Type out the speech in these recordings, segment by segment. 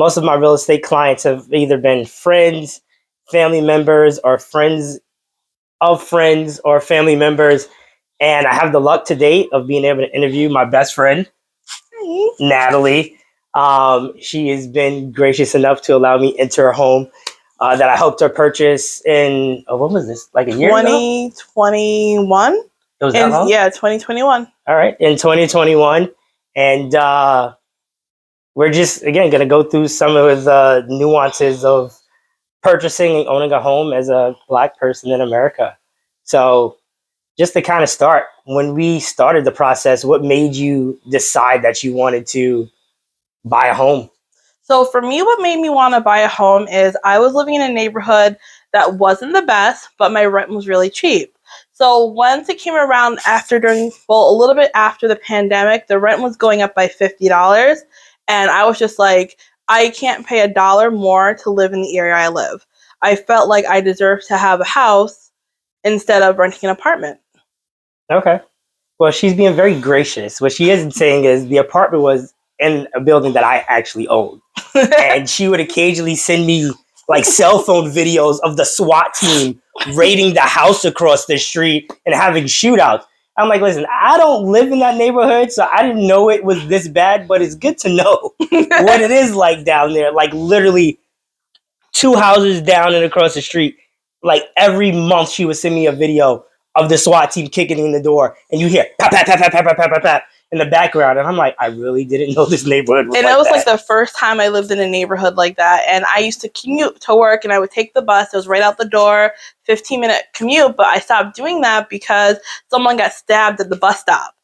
Most of my real estate clients have either been friends, family members, or friends of friends or family members. And I have the luck to date of being able to interview my best friend, Natalie. She has been gracious enough to allow me into her home that I helped her purchase in, what was this, like a year ago? 2021? It was that long? Yeah, 2021. All right, in 2021. And we're just, again, going to go through some of the nuances of purchasing and owning a home as a Black person in America. So just to kind of start, when we started the process, what made you decide that you wanted to buy a home? So for me, what made me want to buy a home is I was living in a neighborhood that wasn't the best, but my rent was really cheap. So once it came around a little bit after the pandemic, the rent was going up by $50. And I was just like, I can't pay $1 more to live in the area I live. I felt like I deserved to have a house instead of renting an apartment. Okay. Well, she's being very gracious. What she isn't saying is the apartment was in a building that I actually owned. And she would occasionally send me like cell phone videos of the SWAT team raiding the house across the street and having shootouts. I'm like, listen, I don't live in that neighborhood, so I didn't know it was this bad, but it's good to know what it is like down there. Like literally 2 houses down and across the street. Like every month she would send me a video of the SWAT team kicking in the door, and you hear pap, pap, pap, pap, pap, pap, pap, pap in the background. And I'm like, I really didn't know this neighborhood was and like it was that. like the first time I lived in a neighborhood like that. And I used to commute to work and I would take the bus. It was right out the door, 15-minute commute. But I stopped doing that because someone got stabbed at the bus stop.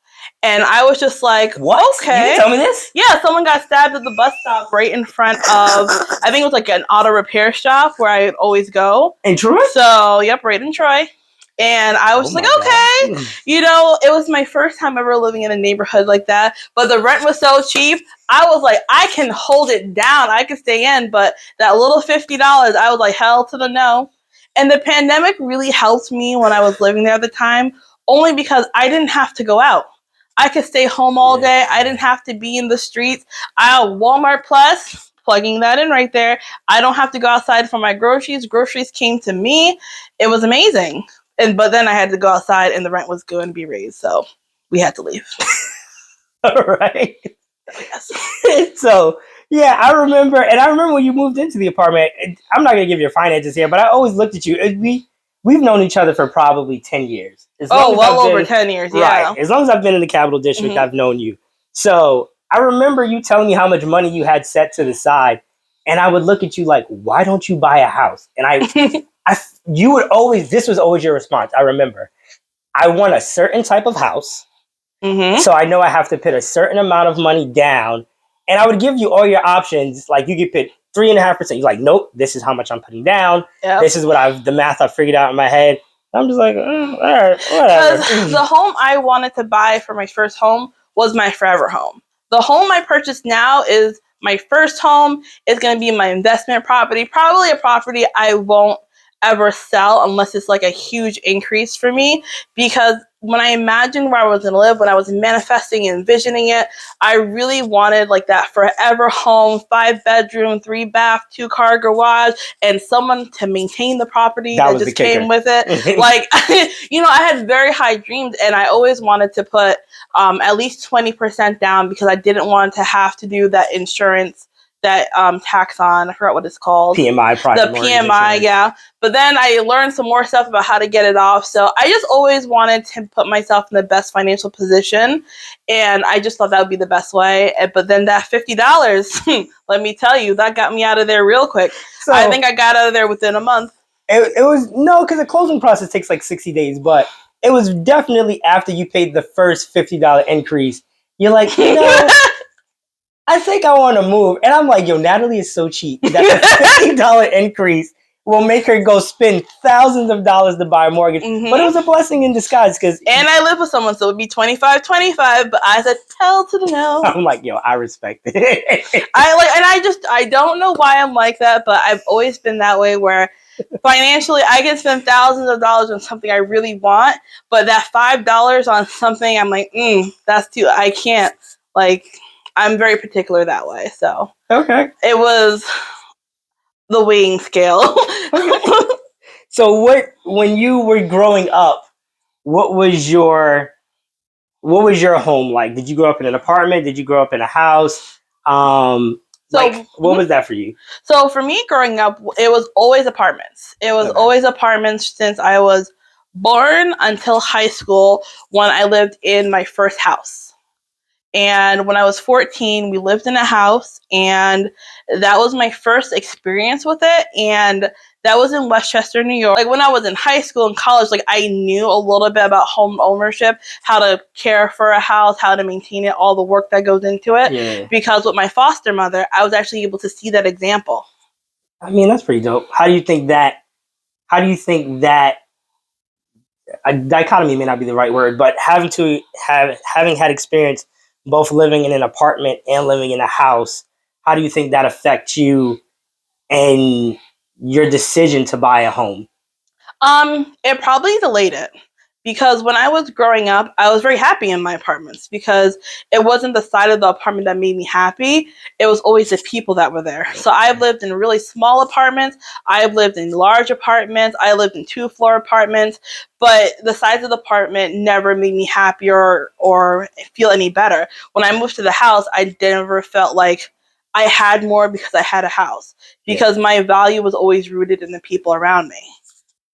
And I was just like, what? Okay. You didn't tell me this? Yeah, someone got stabbed at the bus stop right in front of, I think it was like an auto repair shop where I always go. In Troy? So, yep, right in Troy. And I was just like, okay, it was my first time ever living in a neighborhood like that. But the rent was so cheap. I was like, I can hold it down. I can stay in. But that little $50, I was like, hell to the no. And the pandemic really helped me when I was living there at the time, only because I didn't have to go out. I could stay home all day. I didn't have to be in the streets. Walmart Plus, plugging that in right there. I don't have to go outside for my groceries. Groceries came to me. It was amazing. But then I had to go outside and the rent was going to be raised. So we had to leave. All right. Yes. So, yeah, I remember when you moved into the apartment, I'm not going to give your finances here, but I always looked at you. We've known each other for probably 10 years. Over 10 years, yeah. Right. As long as I've been in the Capital District, I've known you. So I remember you telling me how much money you had set to the side, and I would look at you like, why don't you buy a house? And this was always your response. I remember, I want a certain type of house. So I know I have to put a certain amount of money down, and I would give you all your options. Like you could put 3.5%. You're like, nope, this is how much I'm putting down. Yep. This is the math I figured out in my head. I'm just like, all right, whatever. Because the home I wanted to buy for my first home was my forever home. The home I purchased now is my first home. It's going to be my investment property, probably a property I won't ever sell unless it's like a huge increase for me, because when I imagined where I was going to live, when I was manifesting and envisioning it, I really wanted like that forever home, 5-bedroom, 3-bath, 2-car garage, and someone to maintain the property that just came with it. Like, I had very high dreams, and I always wanted to put at least 20% down because I didn't want to have to do that insurance, that tax on, I forgot what it's called. PMI, private mortgage insurance. Yeah. But then I learned some more stuff about how to get it off. So I just always wanted to put myself in the best financial position. And I just thought that would be the best way. But then that $50, let me tell you, that got me out of there real quick. So, I think I got out of there within a month. It was, no, because the closing process takes like 60 days. But it was definitely after you paid the first $50 increase. You're like, I think I want to move. And I'm like, yo, Natalie is so cheap that the $50 increase will make her go spend thousands of dollars to buy a mortgage. But it was a blessing in disguise. And I live with someone, so it would be 25-25, but I said, hell to the no. I'm like, yo, I respect it. I don't know why I'm like that, but I've always been that way where financially I can spend thousands of dollars on something I really want, but that $5 on something, I'm like, that's too, I can't, like... I'm very particular that way. So Okay. it was the weighing scale. Okay. So when you were growing up, what was your home like? Did you grow up in an apartment? Did you grow up in a house? What was that for you? So for me growing up, it was always apartments. It was always apartments since I was born until high school when I lived in my first house. And when I was 14, we lived in a house, and that was my first experience with it. And that was in Westchester, New York. Like when I was in high school and college, like I knew a little bit about home ownership, how to care for a house, how to maintain it, all the work that goes into it. Yeah. Because with my foster mother, I was actually able to see that example. I mean, that's pretty dope. How do you think that a dichotomy may not be the right word, but having had experience both living in an apartment and living in a house, how do you think that affects you and your decision to buy a home? It probably delayed it because when I was growing up, I was very happy in my apartments because it wasn't the side of the apartment that made me happy. It was always the people that were there. So I've lived in really small apartments. I've lived in large apartments. I lived in 2-floor apartments, but the size of the apartment never made me happier or feel any better. When I moved to the house, I never felt like I had more because I had a house, because my value was always rooted in the people around me.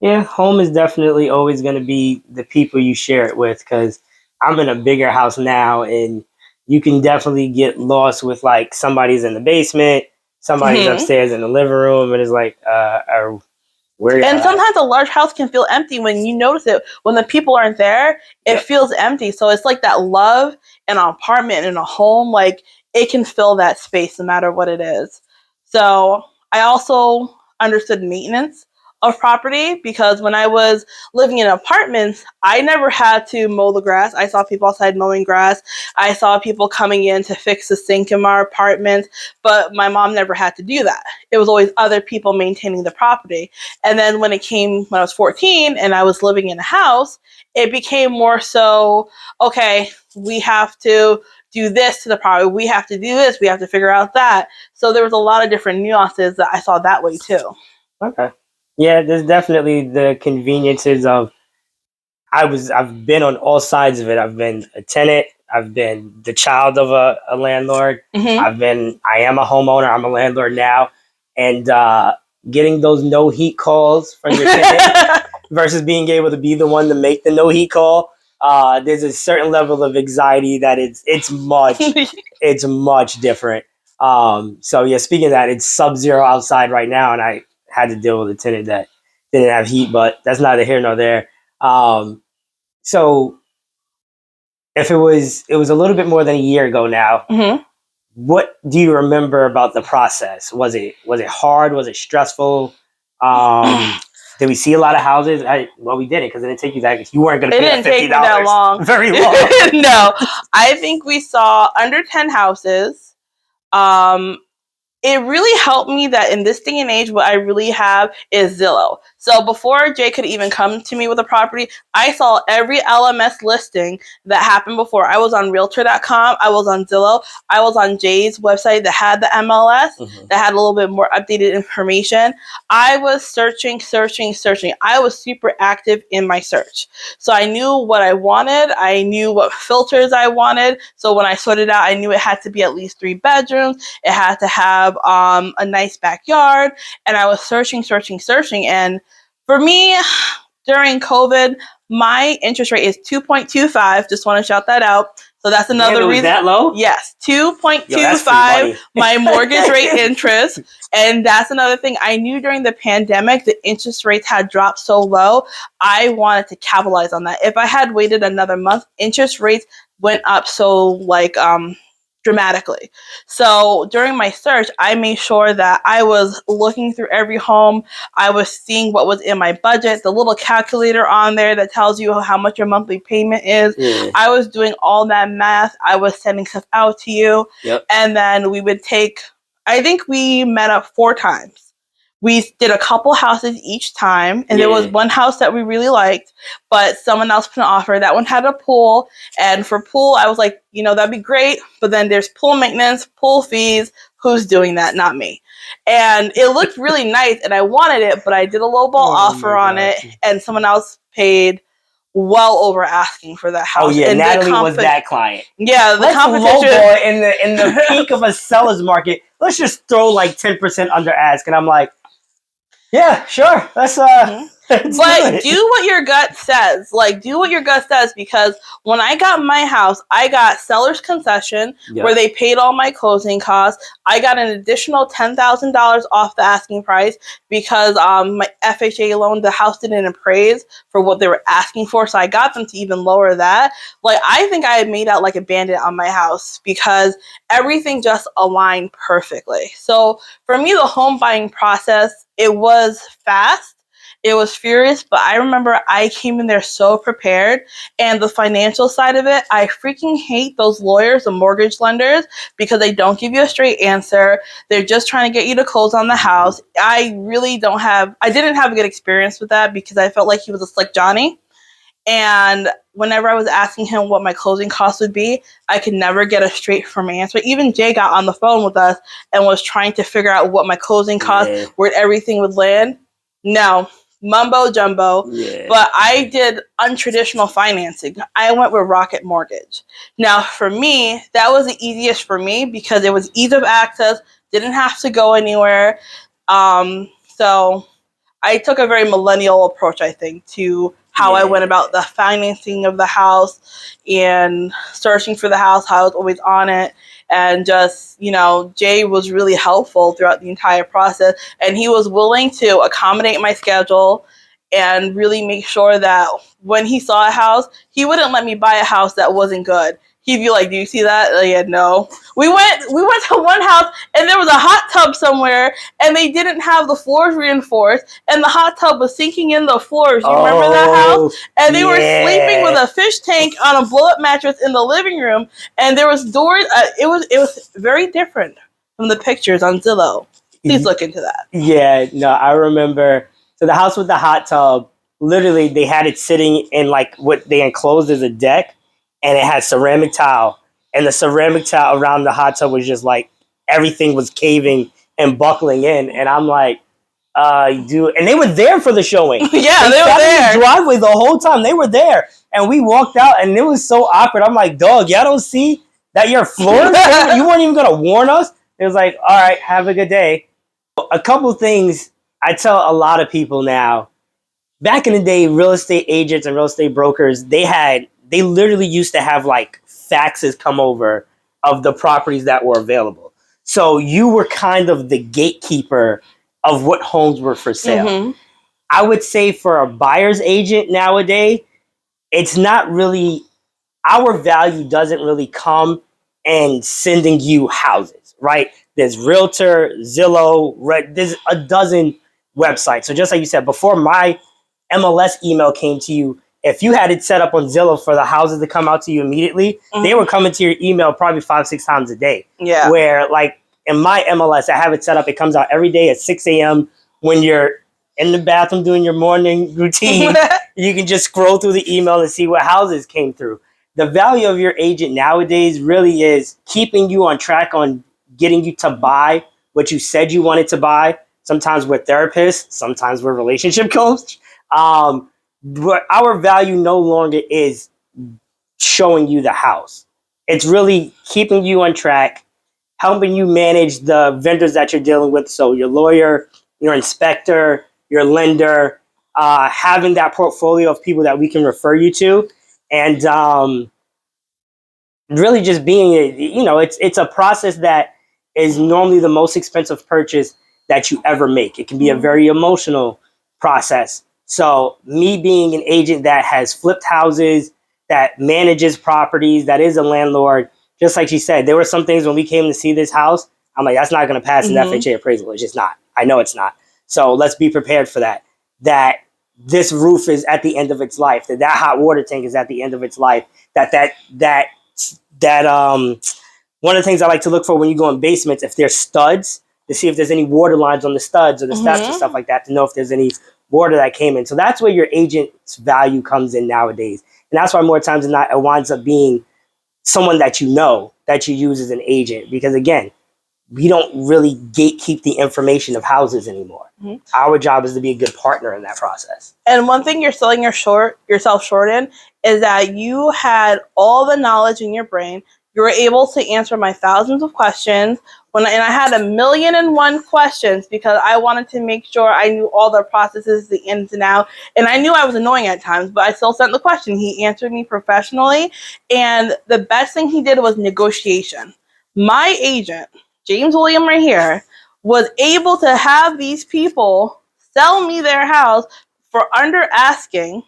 Yeah, home is definitely always going to be the people you share it with, because I'm in a bigger house now, and you can definitely get lost with like somebody's in the basement, somebody's upstairs in the living room, and it's like, where? And sometimes a large house can feel empty when you notice it. When the people aren't there, it feels empty. So it's like that love in an apartment, in a home, like it can fill that space no matter what it is. So I also understood maintenance of property because when I was living in apartments, I never had to mow the grass. I saw people outside mowing grass. I saw people coming in to fix the sink in my apartment, but my mom never had to do that. It was always other people maintaining the property. And then when I was 14 and I was living in a house, it became more so, okay, we have to do this to the property. We have to do this. We have to figure out that. So there was a lot of different nuances that I saw that way too. Okay. Yeah, there's definitely the conveniences of I've been on all sides of it. I've been a tenant, I've been the child of a landlord, I am a homeowner, I'm a landlord now. And getting those no heat calls from your tenant versus being able to be the one to make the no heat call, there's a certain level of anxiety that it's much different. So yeah, speaking of that, it's sub-zero outside right now, and I had to deal with a tenant that didn't have heat, but that's neither here nor there. So if it was a little bit more than a year ago now, what do you remember about the process? Was it hard? Was it stressful? Did we see a lot of houses? Well, we didn't, because it didn't take you that. You weren't going to pay that $50 that long. Very long. No, I think we saw under 10 houses. It really helped me that in this day and age, what I really have is Zillow. So before Jay could even come to me with a property, I saw every LMS listing that happened before. I was on Realtor.com. I was on Zillow. I was on Jay's website that had the MLS, that had a little bit more updated information. I was searching. I was super active in my search. So I knew what I wanted. I knew what filters I wanted. So when I sorted out, I knew it had to be at least 3 bedrooms. It had to have a nice backyard, and I was searching. And for me, during COVID, my interest rate is 2.25. Just want to shout that out. So that's another reason. That low? Yes, 2.25. My mortgage rate interest, and that's another thing. I knew during the pandemic the interest rates had dropped so low. I wanted to capitalize on that. If I had waited another month, interest rates went up so dramatically. So during my search, I made sure that I was looking through every home. I was seeing what was in my budget, the little calculator on there that tells you how much your monthly payment is. I was doing all that math. I was sending stuff out to you. And then we would I think we met up 4 times. we did a couple houses each time, and there was one house that we really liked, but someone else put an offer. That one had a pool, and for pool, I was like, that'd be great, but then there's pool maintenance, pool fees. Who's doing that? Not me. And it looked really nice, and I wanted it, but I did a lowball offer on it, and someone else paid well over asking for that house. Oh yeah, and Natalie was that client. Yeah, let's lowball in the peak of a seller's market. Let's just throw like 10% under ask, and I'm like, yeah, sure. Let's but do what your gut says. Do what your gut says, because when I got my house, I got seller's concession where they paid all my closing costs. I got an additional $10,000 off the asking price because my FHA loan, the house didn't appraise for what they were asking for, so I got them to even lower that. I think I had made out like a bandit on my house because everything just aligned perfectly. So for me, the home buying process, it was fast. It was furious, but I remember I came in there so prepared. And the financial side of it, I freaking hate those lawyers and mortgage lenders because they don't give you a straight answer. They're just trying to get you to close on the house. I didn't have a good experience with that because I felt like he was a slick Johnny. And whenever I was asking him what my closing costs would be, I could never get a straight from answer. Even Jay got on the phone with us and was trying to figure out what my closing costs, where everything would land. No. Mumbo jumbo, but I did untraditional financing. I went with Rocket Mortgage. Now, for me, that was the easiest for me because it was ease of access, didn't have to go anywhere. So I took a very millennial approach, I think, to how I went about the financing of the house and searching for the house, how I was always on it. And just, Jay was really helpful throughout the entire process. And he was willing to accommodate my schedule and really make sure that when he saw a house, he wouldn't let me buy a house that wasn't good. He'd be like, do you see that? Yeah, no. We went to one house and there was a hot tub somewhere and they didn't have the floors reinforced and the hot tub was sinking in the floors. You remember that house? And they were sleeping with a fish tank on a blow-up mattress in the living room, and there was doors. It was very different from the pictures on Zillow. Please look into that. Yeah, no, I remember. So the house with the hot tub, literally they had it sitting in what they enclosed as a deck. And it had ceramic tile, and the ceramic tile around the hot tub was just everything was caving and buckling in. And I'm like, dude, and they were there for the showing. Yeah, they were there. In the driveway the whole time. They were there, and we walked out, and it was so awkward. I'm like, dog, y'all don't see that your floors? You weren't even gonna warn us. It was like, all right, have a good day. A couple things I tell a lot of people now. Back in the day, real estate agents and real estate brokers, they literally used to have faxes come over of the properties that were available. So you were kind of the gatekeeper of what homes were for sale. Mm-hmm. I would say for a buyer's agent nowadays, it's not really, our value doesn't really come in sending you houses, right? There's Realtor, Zillow, there's a dozen websites. So just like you said, before my MLS email came to you, if you had it set up on Zillow for the houses to come out to you immediately, they were coming to your email probably 5-6 times a day. Yeah. Where in my MLS, I have it set up. It comes out every day at 6 a.m. when you're in the bathroom doing your morning routine. You can just scroll through the email and see what houses came through. The value of your agent nowadays really is keeping you on track on getting you to buy what you said you wanted to buy. Sometimes we're therapists, sometimes we're relationship coach. But our value no longer is showing you the house. It's really keeping you on track, helping you manage the vendors that you're dealing with. So your lawyer, your inspector, your lender, having that portfolio of people that we can refer you to. And really just being, it's a process that is normally the most expensive purchase that you ever make. It can be a very emotional process. So me being an agent that has flipped houses, that manages properties, that is a landlord, just like she said, there were some things when we came to see this house, I'm like, that's not going to pass an FHA appraisal. It's just not. I know it's not. So let's be prepared for that. That this roof is at the end of its life. That hot water tank is at the end of its life. That one of the things I like to look for when you go in basements, if there's studs to see if there's any water lines on the studs or the steps and stuff like that, to know if there's any water that came in. So that's where your agent's value comes in nowadays. And that's why more times than not, it winds up being someone that you know that you use as an agent. Because again, we don't really gatekeep the information of houses anymore. Our job is to be a good partner in that process. And one thing you're selling yourself short in is that you had all the knowledge in your brain. You were able to answer my thousands of questions. And I had 1,000,001 questions because I wanted to make sure I knew all the processes, the ins and outs. And I knew I was annoying at times, but I still sent the question. He answered me professionally. And the best thing he did was negotiation. My agent, James William right here, was able to have these people sell me their house for under asking,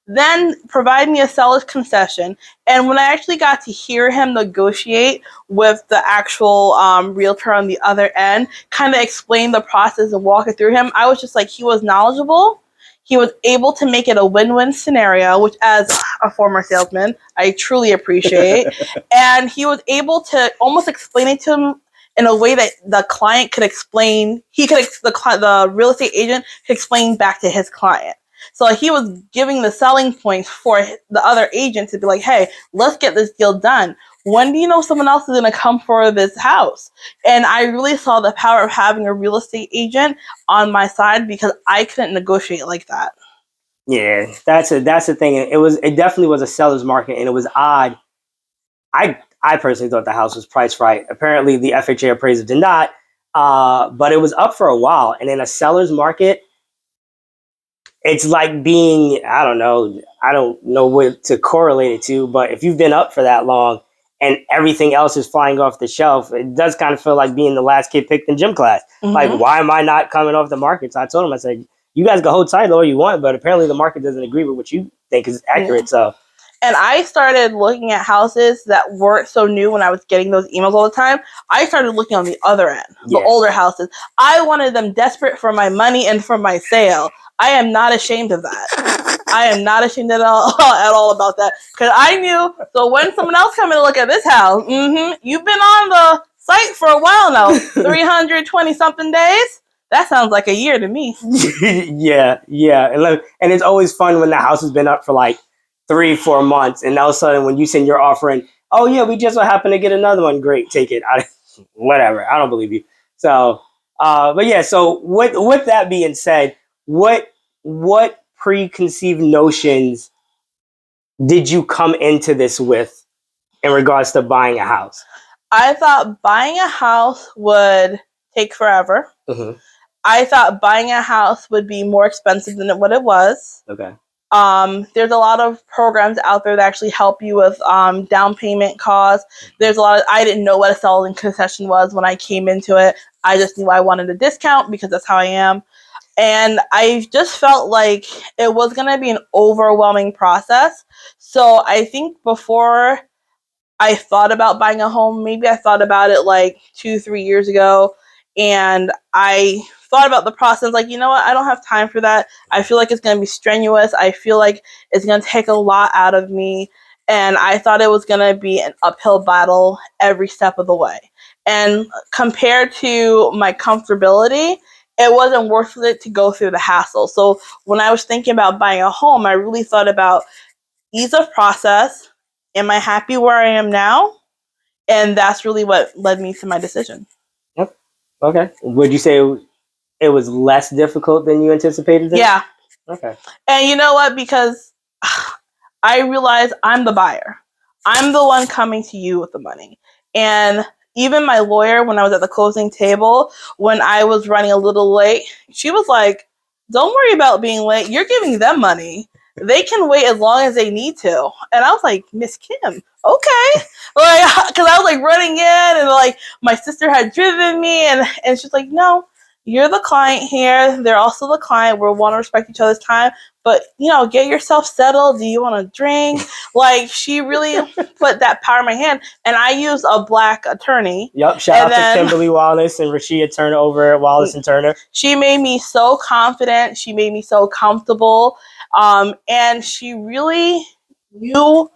then provide me a seller's concession. And when I actually got to hear him negotiate with the actual realtor on the other end, kind of explain the process and walk it through him, I was just like, he was knowledgeable. He was able to make it a win-win scenario, which as a former salesman, I truly appreciate. And he was able to almost explain it to him in a way that the client could explain. The real estate agent could explain back to his client. So he was giving the selling points for the other agent to be like, hey, let's get this deal done. When do you know someone else is going to come for this house? And I really saw the power of having a real estate agent on my side because I couldn't negotiate like that. Yeah, that's the thing. It definitely was a seller's market, and it was odd. I personally thought the house was priced right. Apparently, the FHA appraiser did not, but it was up for a while. And in a seller's market, it's like being, I don't know what to correlate it to, but if you've been up for that long and everything else is flying off the shelf, it does kind of feel like being the last kid picked in gym class. Like, why am I not coming off the market? So I told him, I said, you guys can hold tight all you want, but apparently the market doesn't agree with what you think is accurate. So. And I started looking at houses that weren't so new when I was getting those emails all the time. I started looking on the other end, the older houses. I wanted them desperate for my money and for my sale. I am not ashamed of that. I am not ashamed at all about that. Because I knew, so when someone else come in to look at this house, you've been on the site for a while now, 320-something days. That sounds like a year to me. Yeah. And it's always fun when the house has been up for like 3-4 months, and all of a sudden when you send your offer in, oh yeah, we just so happen to get another one. Great, take it. Whatever. I don't believe you. So, but yeah. So with that being said, what preconceived notions did you come into this with in regards to buying a house? I thought buying a house would take forever. I thought buying a house would be more expensive than what it was. Okay. There's a lot of programs out there that actually help you with down payment costs. There's a lot of, I didn't know what a selling concession was when I came into it. I just knew I wanted a discount because that's how I am. And I just felt like it was going to be an overwhelming process. So I think before I thought about buying a home, maybe I thought about it like 2-3 years ago, and I thought about the process like, you know what, I don't have time for that. I feel like it's going to be strenuous. I feel like it's going to take a lot out of me. And I thought it was going to be an uphill battle every step of the way. And compared to my comfortability, it wasn't worth it to go through the hassle. So when I was thinking about buying a home, I really thought about ease of process. Am I happy where I am now? And that's really what led me to my decision. Yep. Okay. Would you say it was less difficult than you anticipated? Yeah. Okay. And you know what? Because I realized I'm the buyer. I'm the one coming to you with the money. And even my lawyer, when I was at the closing table, when I was running a little late, she was like, don't worry about being late. You're giving them money. They can wait as long as they need to. And I was like, Miss Kim, okay. Like, because I was like running in, and like my sister had driven me, and she's like, no, you're the client here. They're also the client. We want to respect each other's time. But, get yourself settled. Do you want to drink? Like, she really put that power in my hand. And I used a black attorney. Yep. Shout out to Kimberly Wallace and Rashida Turner over at Wallace & Turner. She made me so confident. She made me so comfortable. And she really knew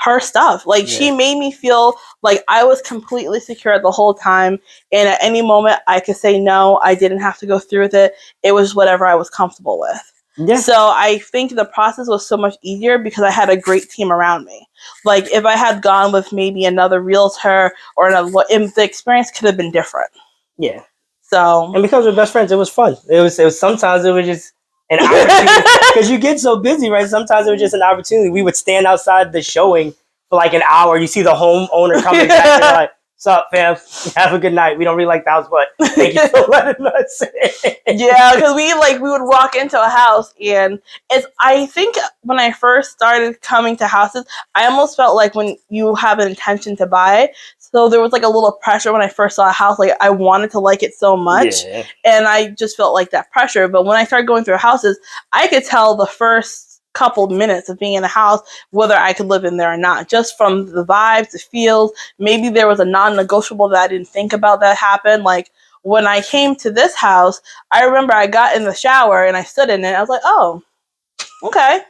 her stuff. Like, she made me feel like I was completely secure the whole time. And at any moment I could say no. I didn't have to go through with it. It was whatever I was comfortable with. Yeah. So I think the process was so much easier because I had a great team around me. Like, if I had gone with maybe another realtor or another, the experience could have been different. Yeah. So, and because we're best friends, it was fun. It was sometimes it was just an opportunity because you get so busy, right? Sometimes it was just an opportunity. We would stand outside the showing for like an hour. You see the homeowner coming back, and like, "What's up, fam? Have a good night. We don't really like the house, but thank you for letting us in." Yeah, because we would walk into a house, and I think when I first started coming to houses, I almost felt like when you have an intention to buy, so there was like a little pressure when I first saw a house. Like, I wanted to like it so much, and I just felt like that pressure. But when I started going through houses, I could tell the first couple minutes of being in a house whether I could live in there or not, just from the vibes, the feels. Maybe there was a non-negotiable that I didn't think about that happened. Like, when I came to this house, I remember I got in the shower and I stood in it. I was like, "Oh, okay,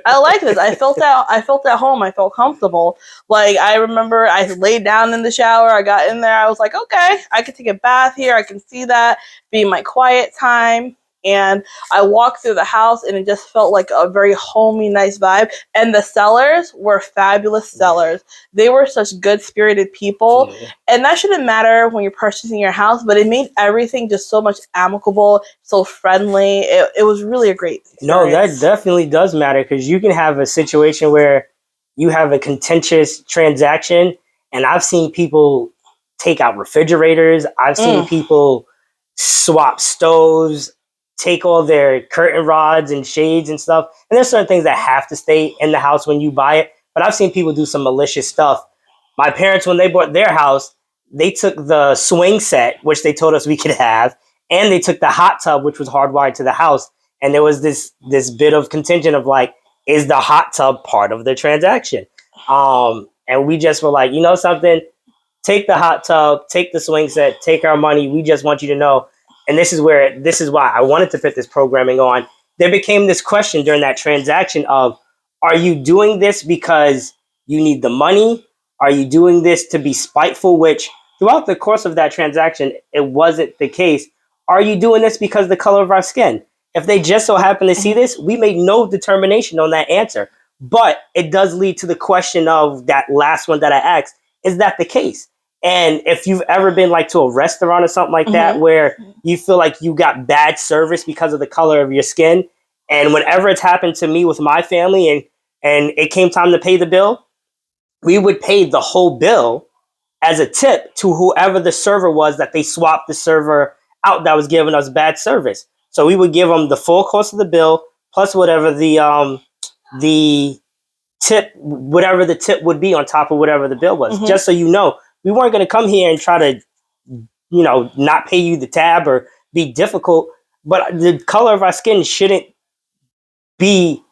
I like this." I felt at home. I felt comfortable. Like, I remember I laid down in the shower. I got in there. I was like, "Okay, I could take a bath here. I can see that be my quiet time." And I walked through the house, and it just felt like a very homey, nice vibe. And the sellers were fabulous sellers. They were such good-spirited people. And that shouldn't matter when you're purchasing your house, but it made everything just so much amicable, so friendly. It was really a great experience. No, that definitely does matter, because you can have a situation where you have a contentious transaction, and I've seen people take out refrigerators. I've seen people swap stoves, take all their curtain rods and shades and stuff. And there's certain things that have to stay in the house when you buy it. But I've seen people do some malicious stuff. My parents, when they bought their house, they took the swing set, which they told us we could have, and they took the hot tub, which was hardwired to the house. And there was this bit of contention of like, is the hot tub part of the transaction? And we just were like, you know something? Take the hot tub, take the swing set, take our money. We just want you to know. And this is why I wanted to put this programming on. There became this question during that transaction of, are you doing this because you need the money? Are you doing this to be spiteful? Which throughout the course of that transaction, it wasn't the case. Are you doing this because of the color of our skin? If they just so happen to see this, we made no determination on that answer. But it does lead to the question of that last one that I asked. Is that the case? And if you've ever been like to a restaurant or something like that, where you feel like you got bad service because of the color of your skin, and whenever it's happened to me with my family and it came time to pay the bill, we would pay the whole bill as a tip to whoever the server was that they swapped the server out that was giving us bad service. So we would give them the full cost of the bill plus whatever the tip, whatever the tip would be on top of whatever the bill was. Just so you know, we weren't going to come here and try to, not pay you the tab or be difficult. But the color of our skin shouldn't be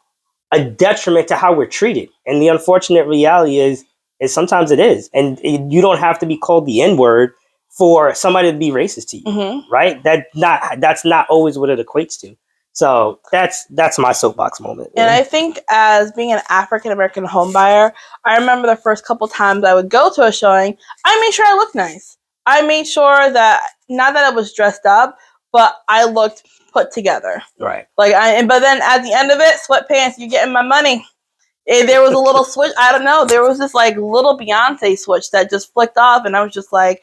a detriment to how we're treated. And the unfortunate reality is sometimes it is. And you don't have to be called the N-word for somebody to be racist to you, right? That's not always what it equates to. So that's my soapbox moment. And I think as being an African-American home buyer, I remember the first couple times I would go to a showing, I made sure I looked nice. I made sure that, not that I was dressed up, but I looked put together. Right. But then at the end of it, sweatpants, you getting my money. There was a little switch. I don't know. There was this like little Beyonce switch that just flicked off, and I was just like,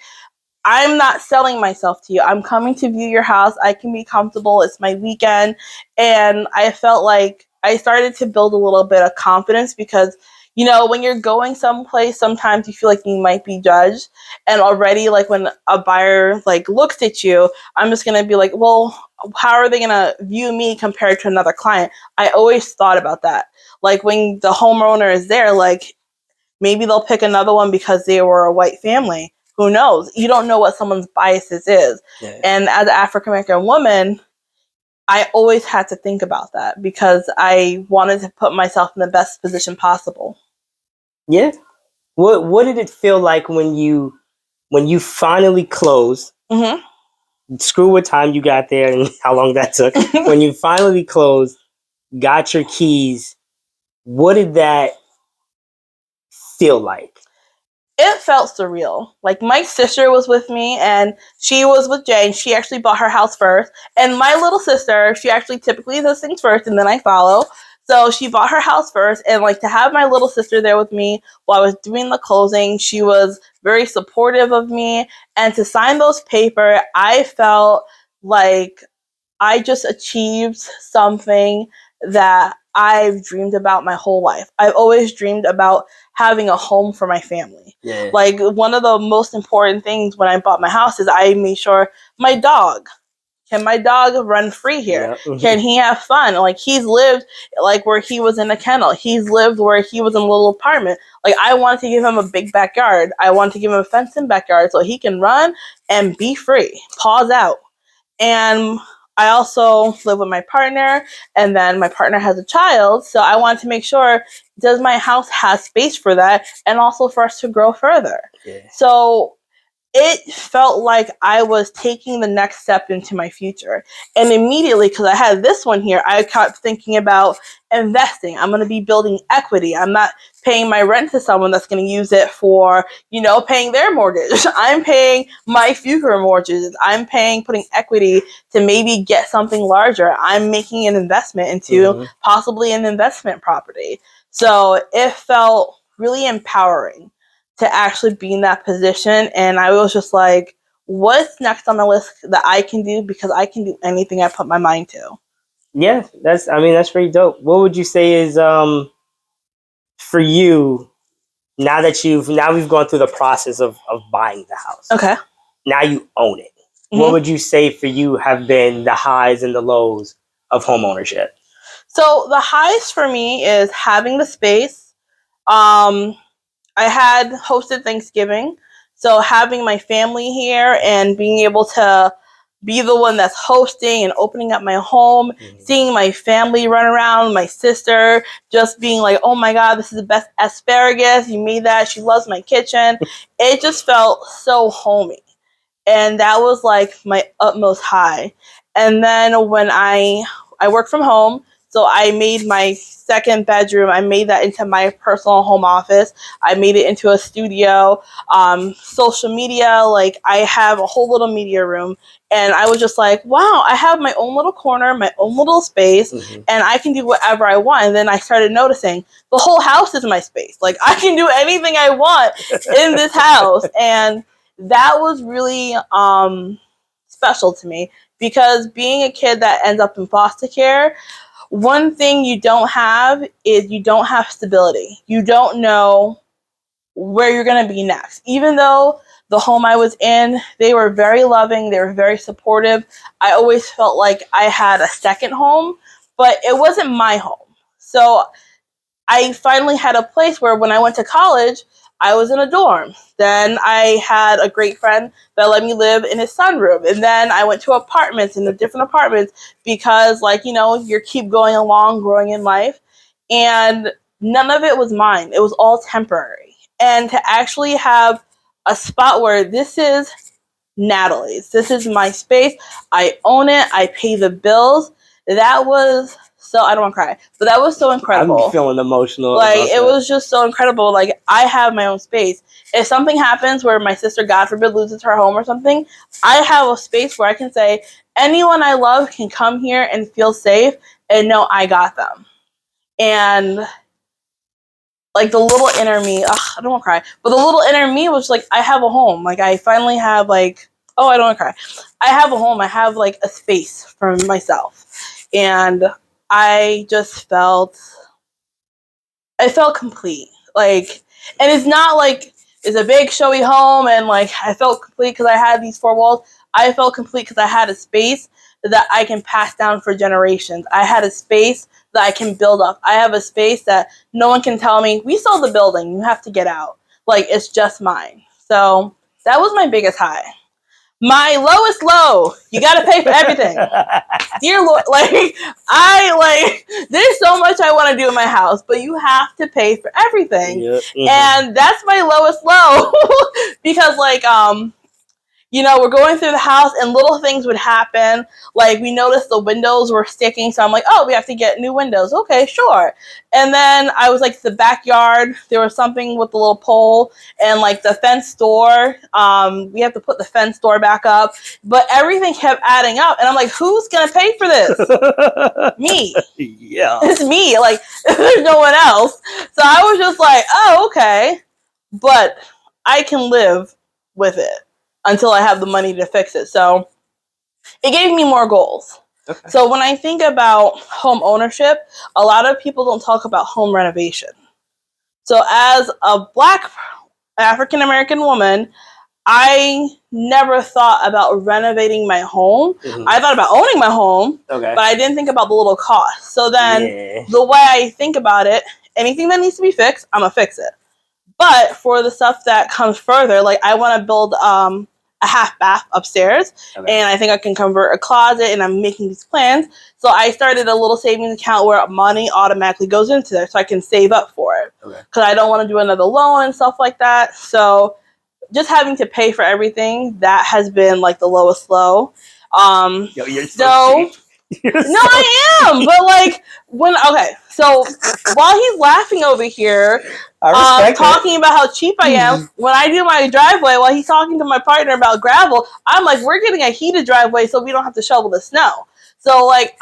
I'm not selling myself to you. I'm coming to view your house. I can be comfortable. It's my weekend. And I felt like I started to build a little bit of confidence because, when you're going someplace, sometimes you feel like you might be judged. And already, like, when a buyer, like, looks at you, I'm just going to be like, well, how are they going to view me compared to another client? I always thought about that. Like, when the homeowner is there, like, maybe they'll pick another one because they were a white family. Who knows? You don't know what someone's biases is. Yeah. And as an African-American woman, I always had to think about that because I wanted to put myself in the best position possible. Yeah. What did it feel like when you finally closed? Screw what time you got there and how long that took. When you finally closed, got your keys, what did that feel like? It felt surreal. Like, my sister was with me, and she was with Jay, and she actually bought her house first. And my little sister, she actually typically does things first, and then I follow. So she bought her house first, and like to have my little sister there with me while I was doing the closing, she was very supportive of me. And to sign those papers, I felt like I just achieved something that I've dreamed about my whole life. I've always dreamed about having a home for my family. Yeah. Like, one of the most important things when I bought my house is I made sure my dog, can my dog run free here? Yeah. Can he have fun? Like, he's lived like where he was in a kennel. He's lived where he was in a little apartment. Like, I wanted to give him a big backyard. I wanted to give him a fenced-in backyard so he can run and be free, paws out. And I also live with my partner, and then my partner has a child, so I wanted to make sure, does my house have space for that, and also for us to grow further. Yeah. So it felt like I was taking the next step into my future. And immediately, because I had this one here, I kept thinking about investing. I'm going to be building equity. I'm not paying my rent to someone that's going to use it for, paying their mortgage. I'm paying my future mortgages. I'm putting equity to maybe get something larger. I'm making an investment into possibly an investment property. So it felt really empowering to actually be in that position. And I was just like, what's next on the list that I can do? Because I can do anything I put my mind to. Yeah, that's pretty dope. What would you say is for you, now we've gone through the process of buying the house. Okay. Now you own it. What would you say for you have been the highs and the lows of home ownership? So the highs for me is having the space. I had hosted Thanksgiving, so having my family here and being able to be the one that's hosting and opening up my home, seeing my family run around, my sister just being like, oh my God, this is the best asparagus, you made that, she loves my kitchen. It just felt so homey. And that was like my utmost high. And then when I work from home, so I made my second bedroom, I made that into my personal home office. I made it into a studio. Social media, like I have a whole little media room. And I was just like, wow, I have my own little corner, my own little space, and I can do whatever I want. And then I started noticing the whole house is my space. Like, I can do anything I want in this house. And that was really special to me, because being a kid that ends up in foster care, one thing you don't have is you don't have stability. You don't know where you're going to be next. Even though the home I was in, they were very loving, they were very supportive, I always felt like I had a second home, but it wasn't my home. So I finally had a place where when I went to college, I was in a dorm. Then I had a great friend that let me live in his sunroom. And then I went to apartments, in the different apartments, because you keep going along, growing in life. And none of it was mine. It was all temporary. And to actually have a spot where this is Natalie's, this is my space, I own it, I pay the bills, that was so, I don't want to cry, but that was so incredible. I'm feeling emotional. Like, it was just so incredible. Like, I have my own space. If something happens where my sister, God forbid, loses her home or something, I have a space where I can say, anyone I love can come here and feel safe and know I got them. And like, the little inner me, I don't want to cry, but the little inner me was like, I have a home. Like, I finally have I don't want to cry. I have a home. I have like a space for myself. And I just felt complete. Like, and it's not like it's a big showy home and like I felt complete because I had these four walls. I felt complete because I had a space that I can pass down for generations. I had a space that I can build up. I have a space that no one can tell me, we sold the building, you have to get out. Like, it's just mine. So that was my biggest high. My lowest low, you gotta pay for everything. Dear Lord, there's so much I want to do in my house, but you have to pay for everything. And that's my lowest low. Because we're going through the house and little things would happen. Like we noticed the windows were sticking. So I'm like, oh, we have to get new windows. Okay, sure. And then I was like, the backyard, there was something with the little pole and like the fence door. We have to put the fence door back up. But everything kept adding up. And I'm like, who's going to pay for this? Me. Yeah. It's me. Like, there's no one else. So I was just like, oh, okay. But I can live with it until I have the money to fix it. So it gave me more goals. Okay. So when I think about home ownership, a lot of people don't talk about home renovation. So as a Black African American woman, I never thought about renovating my home. Mm-hmm. I thought about owning my home, but I didn't think about the little cost. So then the way I think about it, anything that needs to be fixed, I'm going to fix it. But for the stuff that comes further, like I want to build a half bath upstairs, and I think I can convert a closet, and I'm making these plans. So I started a little savings account where money automatically goes into there so I can save up for it. Because I don't want to do another loan and stuff like that. So just having to pay for everything, that has been like the lowest low. Yo, you're so cheap. I am, but like so while he's laughing over here, talking about how cheap I am, when I do my driveway, while he's talking to my partner about gravel, I'm like, we're getting a heated driveway so we don't have to shovel the snow. So like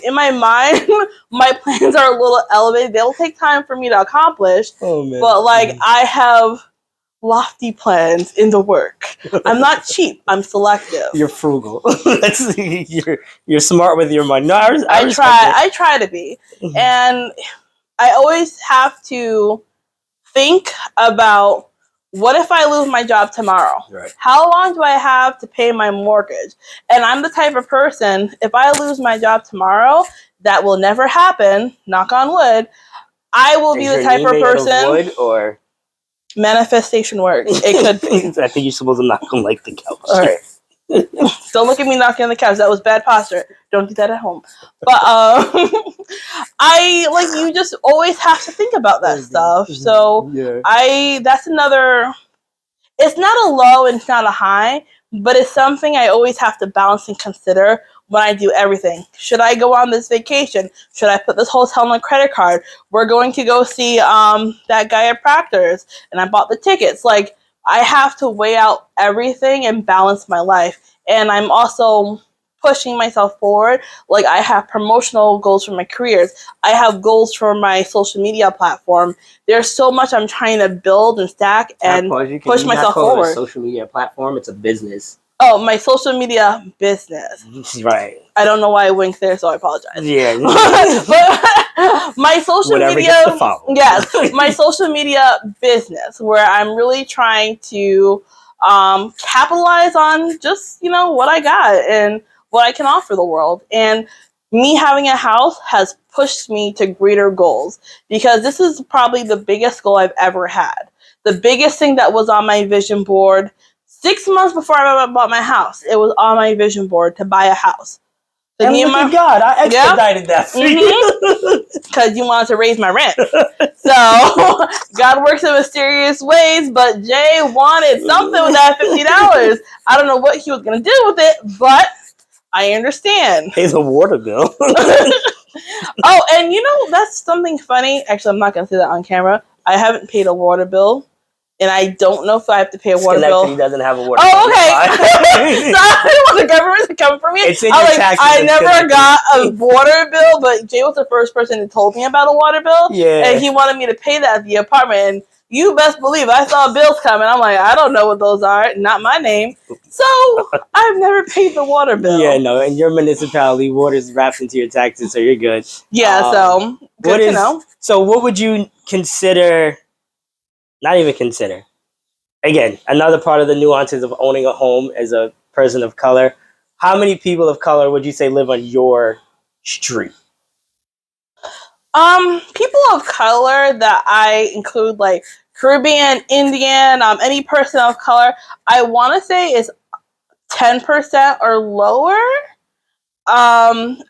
in my mind, my plans are a little elevated. They'll take time for me to accomplish, but like I have lofty plans in the work. I'm not cheap. I'm selective. You're frugal. You're smart with your money. No, I try to be, and I always have to think about what if I lose my job tomorrow? Right. How long do I have to pay my mortgage? And I'm the type of person, if I lose my job tomorrow, that will never happen. Knock on wood. I will be the type of person. Wood or manifestation works. It could be. I think you're supposed to knock on like the couch. All right. Don't look at me knocking on the couch. That was bad posture. Don't do that at home. But you just always have to think about that stuff. So that's another. It's not a low and it's not a high, but it's something I always have to balance and consider when I do everything. Should I go on this vacation? Should I put this hotel on my credit card? We're going to go see that guy at Proctor's, and I bought the tickets. Like, I have to weigh out everything and balance my life. And I'm also pushing myself forward. Like, I have promotional goals for my careers. I have goals for my social media platform. There's so much I'm trying to build and stack and push myself forward. It a social media platform, it's a business. Oh, my social media business. Right. I don't know why I winked there, so I apologize. Yeah. But my social media, yes, my social media business, where I'm really trying to capitalize on just, what I got and what I can offer the world. And me having a house has pushed me to greater goals, because this is probably the biggest goal I've ever had. The biggest thing that was on my vision board 6 months before I bought my house, it was on my vision board to buy a house. So and look at God, I expedited that for you. Because you wanted to raise my rent. So God works in mysterious ways, but Jay wanted something with that $50. I don't know what he was going to do with it, but I understand. Pay the water bill. Oh, and that's something funny. Actually, I'm not going to say that on camera. I haven't paid a water bill. And I don't know if I have to pay a water bill. He doesn't have a water bill. Oh, okay. So I didn't want the government to come for me. It's in your taxes. I never got a water bill, but Jay was the first person who told me about a water bill. Yeah. And he wanted me to pay that at the apartment. And you best believe I saw bills coming. I'm like, I don't know what those are. Not my name. So I've never paid the water bill. Yeah, no. In your municipality, water is wrapped into your taxes, so you're good. Yeah, so good to know. So what would you consider... Not even consider. Again, another part of the nuances of owning a home as a person of color. How many people of color would you say live on your street? People of color that I include, like Caribbean, Indian, any person of color, I want to say is 10% or lower.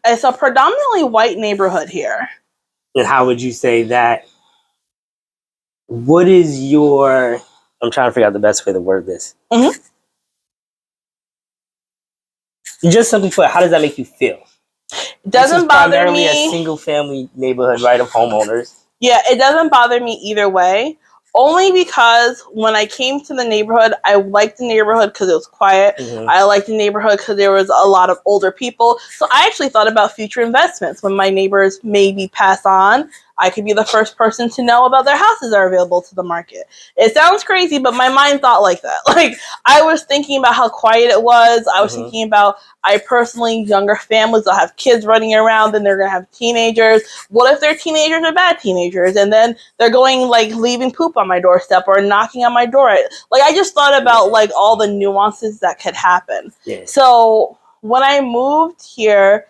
It's a predominantly white neighborhood here. And how would you say that? What is your... I'm trying to figure out the best way to word this. Mm-hmm. Just simply put, how does that make you feel? It doesn't bother primarily me. a single family neighborhood, right, of homeowners. Yeah, it doesn't bother me either way. Only because when I came to the neighborhood, I liked the neighborhood because it was quiet. Mm-hmm. I liked the neighborhood because there was a lot of older people. So I actually thought about future investments. When my neighbors maybe pass on, I could be the first person to know about their houses that are available to the market. It sounds crazy, but my mind thought like that. Like, I was thinking about how quiet it was. I was thinking about, I personally, younger families will have kids running around and they're going to have teenagers. What if their teenagers are bad teenagers? And then they're going, like, leaving poop on my doorstep or knocking on my door. Like, I just thought about, like, all the nuances that could happen. Yeah. So when I moved here,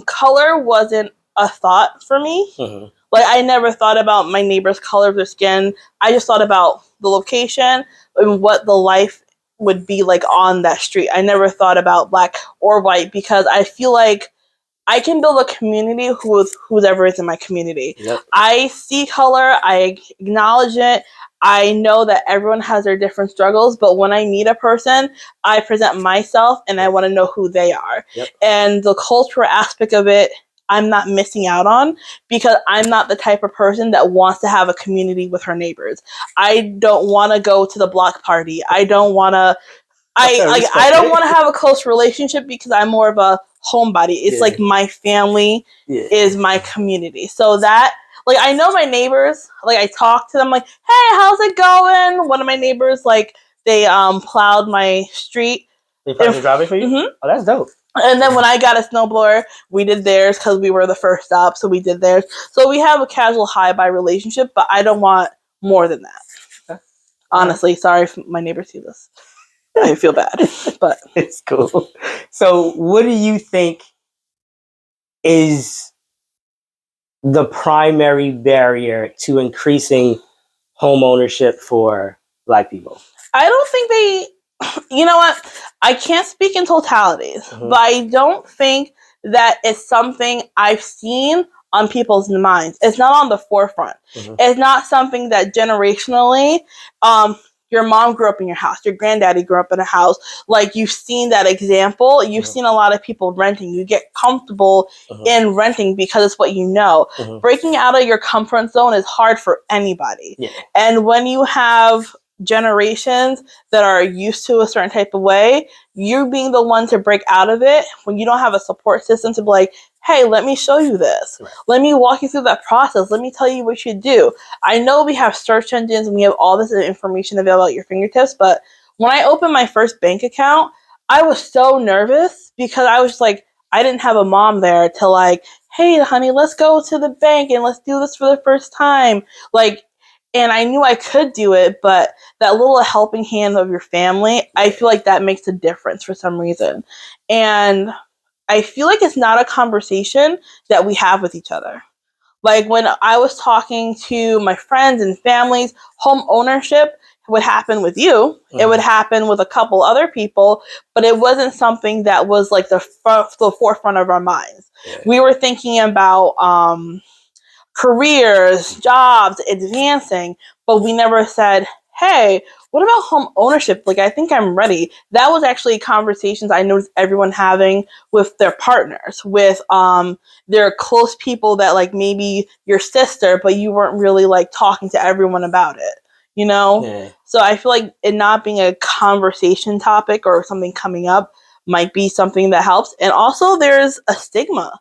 color wasn't a thought for me. Mm-hmm. Like, I never thought about my neighbor's color of their skin. I just thought about the location and what the life would be like on that street. I never thought about black or white because I feel like I can build a community with whoever is in my community. Yep. I see color. I acknowledge it. I know that everyone has their different struggles, but when I meet a person, I present myself and I want to know who they are. Yep. And the cultural aspect of it, I'm not missing out on because I'm not the type of person that wants to have a community with her neighbors. I don't want to go to the block party. I don't want to. I don't want to have a close relationship because I'm more of a homebody. It's like my family is my community. So that, like, I know my neighbors. Like, I talk to them. Like, hey, how's it going? One of my neighbors, like, they plowed my street. They plowed the driveway for you? Mm-hmm. Oh, that's dope. And then when I got a snowblower, we did theirs because we were the first stop, so we did theirs. So we have a casual hi-bye relationship, but I don't want more than that. Okay. Honestly, sorry if my neighbors see this. I feel bad, but it's cool. So what do you think is the primary barrier to increasing home ownership for Black people? I don't think they, you know what? I can't speak in totalities, but I don't think that it's something I've seen on people's minds. It's not on the forefront. It's not something that generationally, your mom grew up in your house, your granddaddy grew up in a house. Like, you've seen that example. You've seen a lot of people renting. You get comfortable in renting because it's what you know. Breaking out of your comfort zone is hard for anybody. Yeah. And when you have generations that are used to a certain type of way, you being the one to break out of it when you don't have a support system to be like, hey, let me show you this. Right. Let me walk you through that process. Let me tell you what you do. I know we have search engines and we have all this information available at your fingertips, but when I opened my first bank account, I was so nervous because I was like, I didn't have a mom there to like, hey, honey, let's go to the bank and let's do this for the first time. Like, and I knew I could do it, but that little helping hand of your family, I feel like that makes a difference for some reason. And I feel like it's not a conversation that we have with each other. Like, when I was talking to my friends and families, home ownership would happen with you. It would happen with a couple other people, but it wasn't something that was like the forefront of our minds. Yeah. We were thinking about careers, jobs, advancing, but we never said, hey, what about home ownership? Like, I think I'm ready. That was actually conversations I noticed everyone having with their partners, with their close people that, like, maybe your sister, but you weren't really like talking to everyone about it, you know? Yeah. So I feel like it not being a conversation topic or something coming up might be something that helps. And also there's a stigma.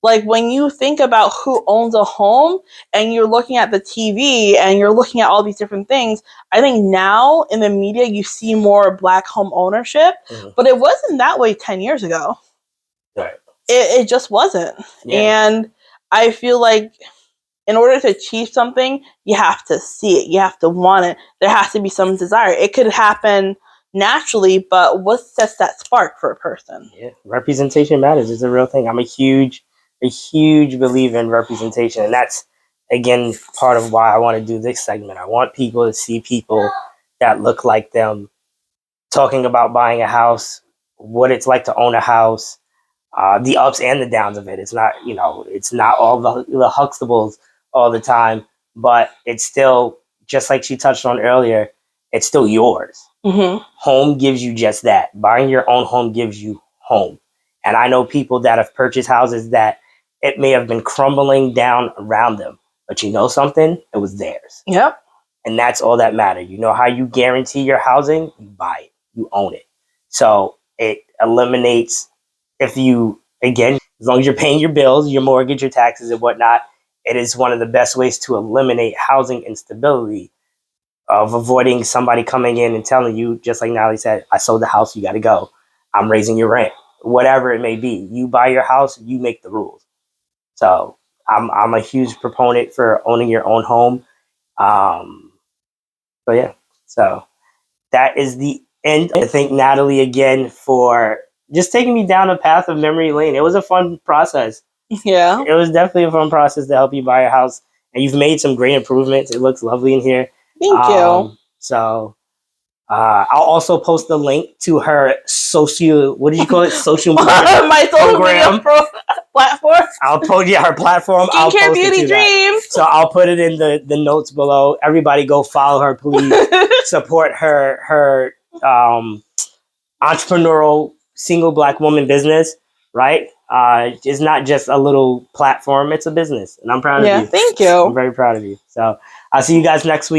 Like, when you think about who owns a home and you're looking at the TV and you're looking at all these different things, I think now in the media you see more Black home ownership, but it wasn't that way 10 years ago. Right. It just wasn't. Yeah. And I feel like in order to achieve something, you have to see it. You have to want it. There has to be some desire. It could happen naturally, but what sets that spark for a person? Yeah, representation matters. It's a real thing. I'm a huge believer in representation, and that's, again, part of why I want to do this segment. I want people to see people that look like them talking about buying a house, what it's like to own a house, the ups and the downs of it. It's not, it's not all the Huxtables all the time, but it's still, just like she touched on earlier, it's still yours. Home gives you just that. Buying your own home gives you home. And I know people that have purchased houses that it may have been crumbling down around them, but you know something? It was theirs. Yep. And that's all that matters. You know how you guarantee your housing? You buy it. You own it. So it eliminates, if you, again, as long as you're paying your bills, your mortgage, your taxes, and whatnot, it is one of the best ways to eliminate housing instability, of avoiding somebody coming in and telling you, just like Natalie said, I sold the house, you got to go. I'm raising your rent. Whatever it may be. You buy your house, you make the rules. So I'm a huge proponent for owning your own home. So yeah, so that is the end. I thank Natalie again for just taking me down a path of memory lane. It was a fun process. Yeah. It was definitely a fun process to help you buy a house, and you've made some great improvements. It looks lovely in here. Thank you. So I'll also post the link to her social. What did you call it? Social media My social media platform. I'll post her platform. I'll Skincare post Beauty it to Dreams. that. So I'll put it in the notes below. Everybody go follow her, please. Support her entrepreneurial single Black woman business, right? It's not just a little platform, it's a business. And I'm proud of you. Thank you. I'm very proud of you. So I'll see you guys next week.